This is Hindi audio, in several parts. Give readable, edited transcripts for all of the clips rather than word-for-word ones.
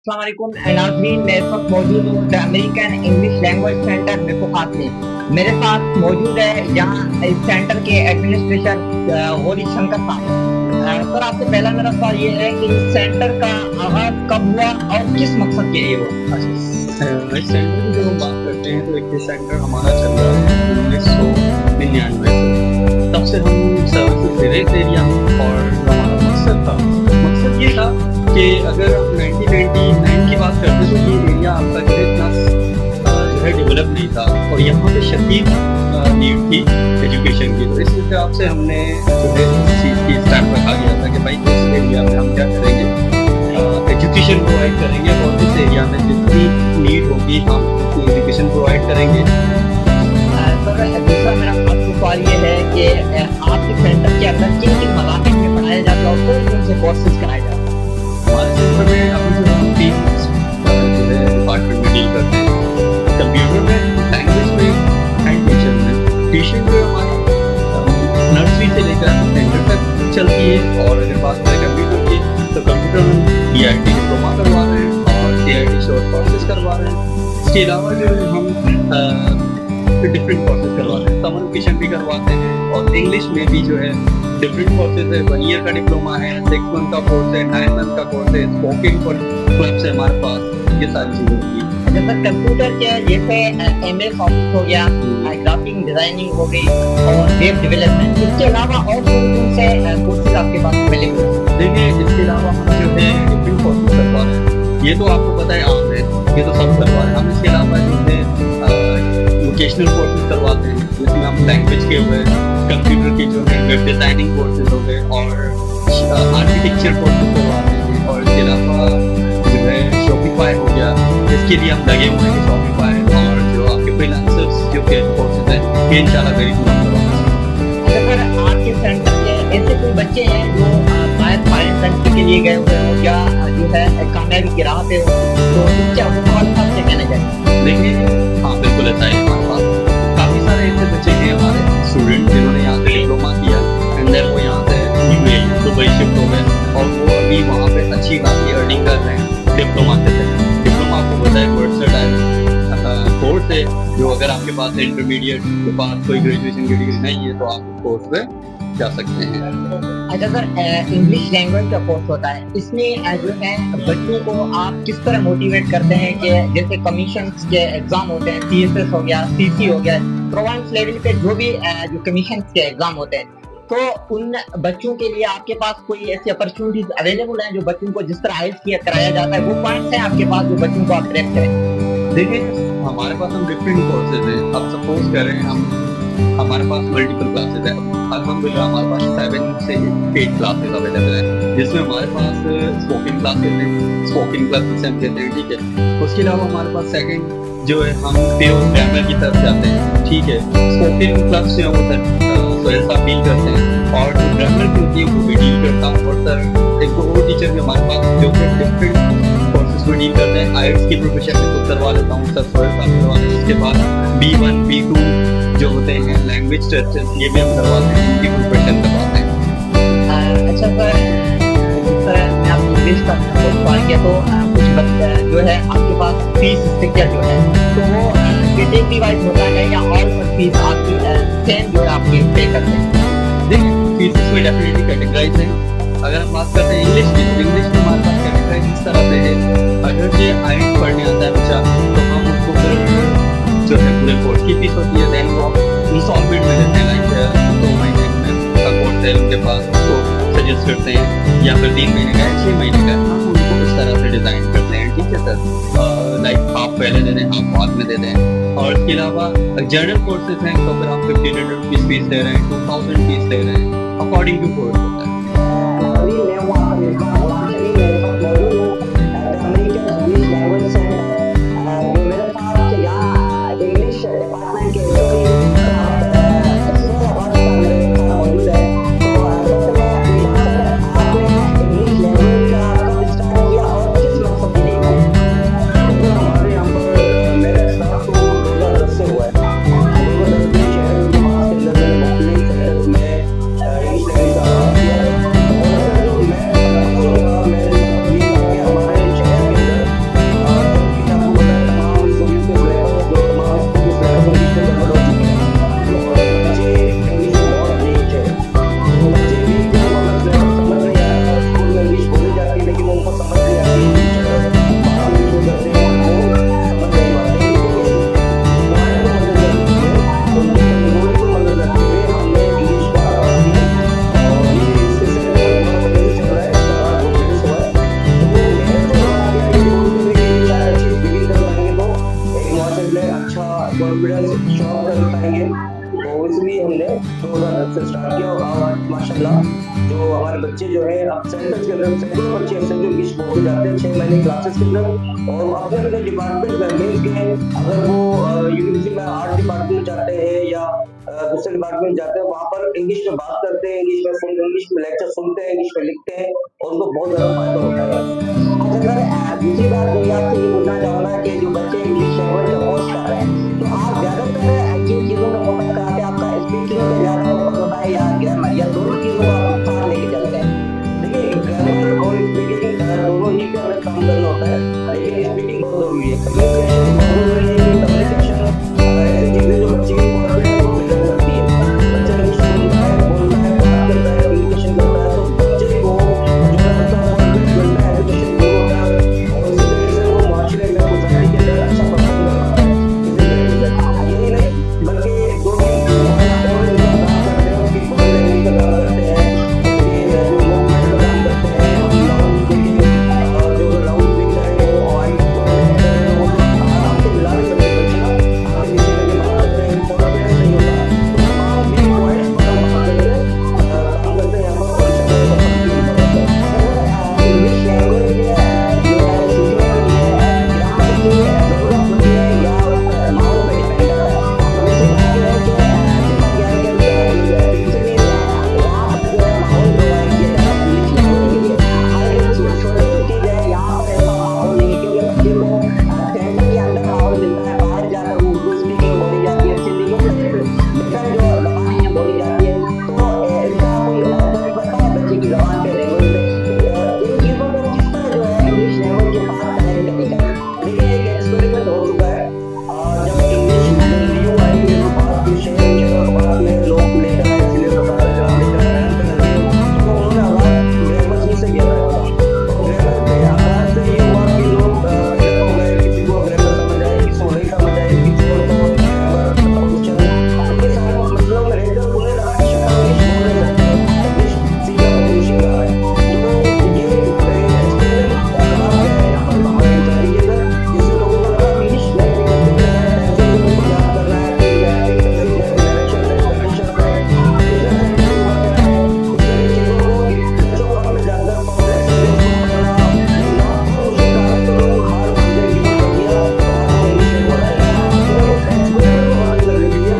अस्सलामुअलैकुम नाज़रीन, मैं इस वक्त मौजूद हूँ the American English language center मिफ़्फ़ात में। मेरे साथ मौजूद है यहाँ इस सेंटर के एडमिनिस्ट्रेटर गौरी शंकर साहब। सर, आपसे पहला मेरा सवाल ये है कि इस सेंटर का आगाज़ कब हुआ और किस मकसद के लिए हुआ? इस सेंटर की जब हम बात करते हैं तो एक ये सेंटर हमारा चल रहा है 1999 से। तब से हम सर्विसेज दे रहे थे एरिया में और हमारा मकसद ये था कि अगर आप 1999 की बात करते तो ये एरिया आपका जो है इतना जो है डेवलप नहीं था और यहाँ पे शदीद नीड थी एजुकेशन की। तो इस वजह से आपसे हमने जो है इस चीज़ की स्टैंप रखा गया था कि भाई इस एरिया में हम क्या करेंगे, एजुकेशन प्रोवाइड करेंगे और इस एरिया में जितनी नीड होगी हम उतनी एजुकेशन प्रोवाइड करेंगे। सर, दूसरा मेरा आपसे सवाल ये है कि आपके सेंटर के अंदर किन किन मज़ाक़ में पढ़ाया जाता है और कौन कौन से कोर्सेज कराए जाते हैं? हमारे सेंटर में अभी जो हम 3 जो है डिपार्टमेंट में डील करते हैं, कंप्यूटर में, लैंग्वेज में एंड टीचर में। टीचिंग जो हमारी नर्सरी से लेकर सेंटर तक चलती है और अगर बात करें कंप्यूटर की तो कंप्यूटर में DIT डिप्लोमा करवा रहे हैं और CIT शॉर्ट कोर्सेज करवा रहे हैं। इसके अलावा जो है हम डिफरेंट कोर्सेज करवा रहे हैं, समर एजुकेशन भी करवाते हैं और इंग्लिश में भी जो है डिफरेंट कोर्सेज है। 1 ईयर का डिप्लोमा है, 6 मंथ का कोर्स है, 9 मंथ का कोर्स है, स्पोकन क्लब्स है हमारे पास, ये सारी चीज़ें होती है। जैसे कंप्यूटर के जैसे MS ऑफिस हो गया, ग्राफिक डिजाइनिंग हो गई और वेब डेवलपमेंट, इसके अलावा और कौन कौन से कोर्सेज आपके पास अवेलेबल है? देखिए, इसके अलावा हम जो है डिफरेंट कोर्सेज करवा रहे हैं, ये तो आपको पता है आम है, ये तो सब करवा रहे हैं। हम इसके अलावा जो है वोकेशनल कोर्सेज करवाते हैं जिसमें हम लैंग्वेज के हुए, कंप्यूटर के जो है वेब डिज़ाइनिंग कोर्सेज हो गए और आर्किटेक्चर कोर्सेज करवाते हैं। और इसके अलावा जो है शॉपिफाई हो गया, इसके लिए हम लगे हुए हैं शॉपिफाई और जो आपके फ्रीलांसर्स जो के कोर्सेज हैं ये इंशाल्लाह वेरी गुड हम करवाएंगे। अगर आपके सेंटर के ऐसे कोई बच्चे हैं जो शायद फॉरेन कंट्री के लिए गए हुए हो या जो है कामयाबी की राह पे हो, तो क्या आपसे कहना चाहिए? देखिए, हाँ बिल्कुल ऐसा है। हमारे पास काफ़ी सारे ऐसे बच्चे हैं हमारे स्टूडेंट जिन्होंने यहाँ से डिप्लोमा किया एंड देन वो यहाँ से दुबई शिफ्ट हो गए और वो अभी वहाँ पे अच्छी खासी अर्निंग कर रहे हैं डिप्लोमा से। डिप्लोमा आपको पता है वर्सटाइल कोर्स है जो अगर आपके पास इंटरमीडिएट के पास कोई ग्रेजुएशन की डिग्री नहीं है तो आप उस कोर्स में जा सकते हैं। अच्छा सर, इंग्लिश लैंग्वेज का कोर्स होता है, इसमें जो है बच्चों को आप किस तरह मोटिवेट करते हैं कि जैसे कमीशन के एग्जाम होते हैं, CSS हो गया, CC हो गया, प्रोविंस लेवल पे जो भी जो कमीशन के एग्जाम होते हैं, तो उन बच्चों के लिए आपके पास कोई ऐसी अपॉर्चुनिटीज अवेलेबल हैं जो बच्चों को जिस तरह IELTS कराया जाता है, वो पॉइंट्स हैं आपके पास जो बच्चों को आप ट्रैक करें? देखिए, हमारे पास हम डिफरेंट कोर्सेज हैं। अब सपोज करें हमारे पास मल्टीपल क्लासेज है। अल्हम्दुलिल्लाह हमारे पास 7 से 8 क्लासेज अवेलेबल है जिसमें हमारे पास स्पोकन क्लासेज हैं, स्पोकन क्लासेस हम कहते हैं, ठीक है। उसके अलावा हमारे पास सेकंड जो है हम प्योर ग्रामर की तरफ जाते हैं, ठीक है। स्पोकन क्लब से हम उधर सोहेल साहब डील करते हैं और जो ग्रामर की होती है वो भी डील करता हूँ। और सर एक वो टीचर भी हमारे पास जो कि डिफरेंट कोर्सेज में डील करते हैं। IELTS की प्रोफेशन में खुद करवा लेता हूँ, सर सोहेल साहब करवाते हैं। उसके बाद B1 B2 जो होते हैं लैंग्वेज टेस्ट, ये भी हम करवाते हैं, इनकी प्रिपरेशन करवाते हैं। अच्छा सर, जिस तरह मैं आप इंग्लिश का सवाल किया तो कुछ बच्चे जो है आपके पास फीस स्ट्रक्चर जो है तो वो कैटेगरी वाइज होता है या ऑल फीस आपकी सेम जो है आपकी पे करते हैं? देखिए, फीस में डेफिनेटली कैटेगराइज है। अगर हम बात करते हैं इंग्लिश की, तो इंग्लिश में हमारे पास कैटेगराइज इस तरह से है, अगर ये IELTS पढ़ने आता है बच्चा तो हम उसको फिर जो है पूरे कोर्स की फीस होती है, देन वो इंस्टॉलमेंट में देते हैं, लाइक 2 महीने का कोर्स है उनके पास, उसको सजेस्ट करते हैं या फिर 3 महीने का है, 6 महीने का है, हम उनको उस तरह से डिज़ाइन करते हैं, ठीक है सर। लाइक हाफ पहले दे दें, हाफ बाद में दे दें। और इसके अलावा जनरल कोर्सेज हैं तो अगर आप 1500 रुपीज़ फीस दे रहे हैं, 2000 फीस दे रहे हैं, अकॉर्डिंग टू कोर्स होता है। बच्चे जो है अब सेंटर्स के अंदर सैकड़ों बच्चे ऐसे जो इंग्लिश बोलते जाते हैं 6 महीने क्लासेस के अंदर, और अपने अपने डिपार्टमेंट में मीन्स के अगर वो यूनिवर्सिटी में आर्ट डिपार्टमेंट जाते हैं या दूसरे डिपार्टमेंट जाते हैं, वहाँ पर इंग्लिश में बात करते हैं, इंग्लिश में लेक्चर सुनते हैं, इंग्लिश में लिखते हैं, और उनको बहुत ज्यादा फायदा होता है। अच्छा सर, दूसरी बात मैं आपसे ये पूछना चाहूंगा कि जो बच्चे इंग्लिश लैंग्वेज का कोर्स कर रहे हैं, तो आप ज्यादातर किन चीजों का फोकस कराते हैं? आपका स्पीकिंग पे ज्यादा फोकस होता है या ग्रामर, या दोनों चीजों को आप साथ लेके चलते हैं? देखिए, ग्रामर और स्पीकिंग दोनों ही पे हमें काम करना होता है, लेकिन स्पीकिंग बहुत जरूरी है। कम्युनिकेशन बहुत जरूरी है। कम्युनिकेशन ऐसी चीजें जो बच्चे की कॉन्फिडेंस को बिल्ड करती है। बच्चा इंग्लिश बोलता है, बात करता है, कम्युनिकेशन करता है, तो बच्चे को जो है उसका कॉन्फिडेंस बनता है, एजुकेशन ग्रो होता है, और इसी तरीके से वो माशरे में, सोसाइटी के अंदर अच्छा परफॉर्म कर पाता है। यही नहीं बल्कि जो भी फॉरेन का काम करते हैं, उनकी फॉरेन लैंग्वेज का काम करते हैं, उनके जो मूवमेंट का काम करते हैं, हम लाउड स्पीकिंग जो लाउड स्पीकिंग करेंगे वो आवाज को करेंगे, वो आराम से मिला भी सकते बच्चे ना, आपके पीछे करके बात करते हैं, कॉन्फिडेंस नहीं होता, तो तमाम भी पॉइंट्स पर हम बात करके काम करते हैं यहाँ पर, और इससे बहुत कंप्लीट होता है। इंग्लिश लैंग्वेज जो है सीखने के लिए ग्रामर की जरूरत होती है या माहौल पे डिपेंड करता है? वैसे बात जो है कि देखा गया है कि यूजुअली यहाँ पर जो है माहौल प्रोवाइड किया जाता है इंग्लिश लैंग्वेज के लिए। हालांकि छोटी सी चीज है, यहाँ पर ऐसा माहौल नहीं है, क्योंकि बच्चे को सेंटर के अंदर माहौल मिलता है, बाहर जाकर उर्दू स्पीकिंग बोली जाती है, सिंधी डिफरेंट जो जबान है बोली जाती है, तो इसका कोई असर पड़ता है बच्चे की जबान पे, लैंग्वेज पे? इन चीजों को किस तरह जो है इंग्लिश लैंग्वेज के साथ कनेक्ट करेगा? देखिए, एक एक्सपेरिमेंट हो चुका है, जब इंग्लिश न्यू आई मेरे पास के शहर के पास में लोग लेकर आए, इसलिए तो सारा ग्राम लेकर आए, तो उन्होंने आगाज ग्रामर ही से किया था। तो ग्रामर पे आगाज से ये हुआ कि लोग इकट्ठा हो गए, किसी को ग्रामर समझ आए, किसी को नहीं समझ आए, किसी को तो ग्रामर क्वेश्चन, ये सारे मसलों में रहकर उन्हें लगा कि शायद हम इंग्लिश बोल नहीं सकते, इंग्लिश सीखना बहुत मुश्किल रहा है। तो ये एक्सपेरिमेंट खराब है यहाँ पर हमारे इंडिया के अंदर, जिससे लोगों को लगा कि इंग्लिश नहीं सीख सकते हैं, ऐसे ही उनको याद करना है, फिर मैपिंग करनी है, डायरेक्शन है, कंडीशन है, बिजनेस सेंटेंस वगैरह है, इस तरह की चीजों को बच्चों को अपने ज्यादा कॉम्प्लेक्स सेंटेंस को पढ़ना लिखना बहुत मुश्किल काम है, तो लोग हार मान गए, गिव अप कर दिया, और आज वो इंग्लिश नहीं बोल रहे हैं। तो एक्सपेरिमेंट को बंद कर दीजिए,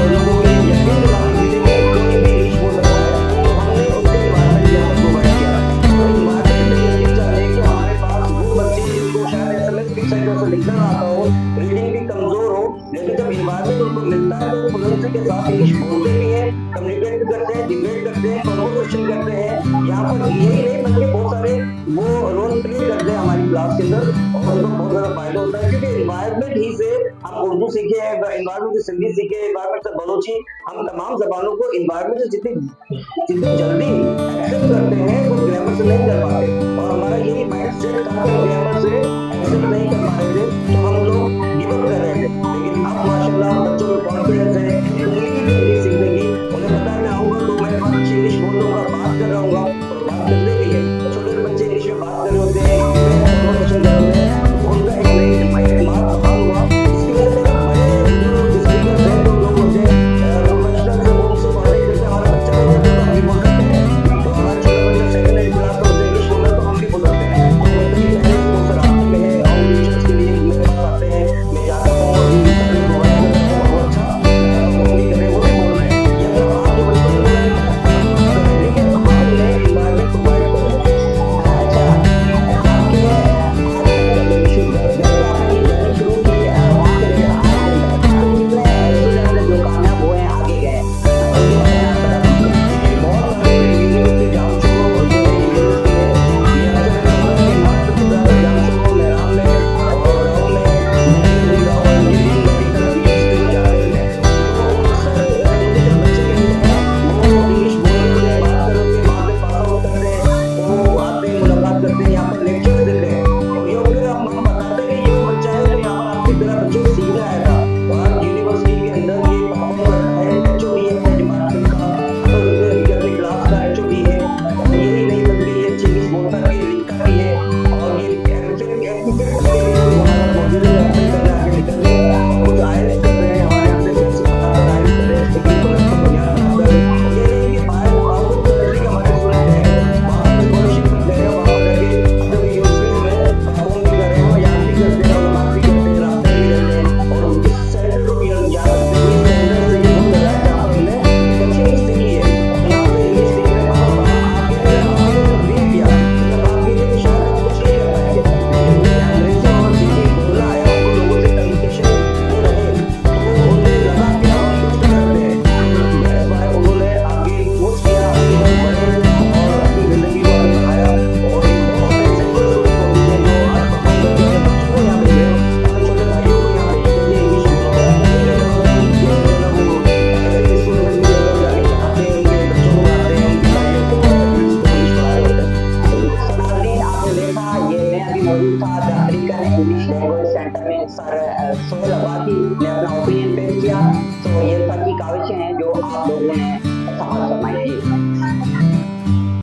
लोगों को ये यकीन दिलाने के लिए कि कोई भी इंग्लिश बोल सकता है, तो हमने उसके इन्वायरमेंट यहाँ पर प्रोवाइड किया। तो इन्वायरमेंट में ये चीज चाहिए कि हमारे पास वो बच्चे जिनको शायद एसएमएस भी सही तरह से लिखना ना आता हो, रीडिंग भी कमजोर हो, लेकिन जब इन्वायरमेंट उनको मिलता है तो वो फ्लुएंसी के साथ इंग्लिश बोलते भी हैं, कम्युनिकेट भी करते हैं, डिबेट करते हैं, कन्वर्सेशन करते हैं। यहाँ पर यही नहीं बल्कि बहुत सारे वो रोल प्ले करते हैं हमारी क्लास के अंदर, और उनको बहुत ज्यादा फायदा होता है, क्योंकि इन्वायरमेंट ही से हम उर्दू सीखे, इन्वायरमेंट से सिंधी सीखे, इन्वायरमेंट से बलोची, हम तमाम जबानों को इन्वायरमेंट से जितनी जल्दी एक्सेप्ट करते हैं वो ग्रामर से नहीं कर पाते, और हमारा यही माइंड सेट था कि ग्रामर से एक्सेप्ट नहीं कर पा रहे थे, तो हम लोग गिव अप कर रहे थे। लेकिन अब माशाल्लाह बच्चों में कॉन्फिडेंस है, इंग्लिश सीखने की, उन्हें पता है मैं आऊंगा तो मेरे पास अच्छी इंग्लिश बोल दूंगा, बात कर रहा हूँ, और बात करते भी है। छोटे बच्चे इंग्लिश में बात कर रहे होते हैं, कन्वर्सेशन कर रहे हैं, उनका एक नई माइंड दिमाग बहाल हुआ। इसकी वजह से बड़े जो स्पीकर हैं, जो लोग होते हैं प्रोफेशनल से, वो उनसे कॉन्टेक्ट करते हैं, हमारा बच्चा बोल रहा है तो हम भी बोल सकते हैं, तो हमारा छोटा बच्चा सेकंड क्लास में इंग्लिश बोल रहा है तो हम भी बोल सकते हैं। तो हमारे अमेरिकन इंग्लिश लैंग्वेज सेंटर में सर सोहेल अब्बासी ने अपना ओपिनियन पेश किया। तो ये सर की काविशें हैं जो आप लोगों ने समाज फरमाई है।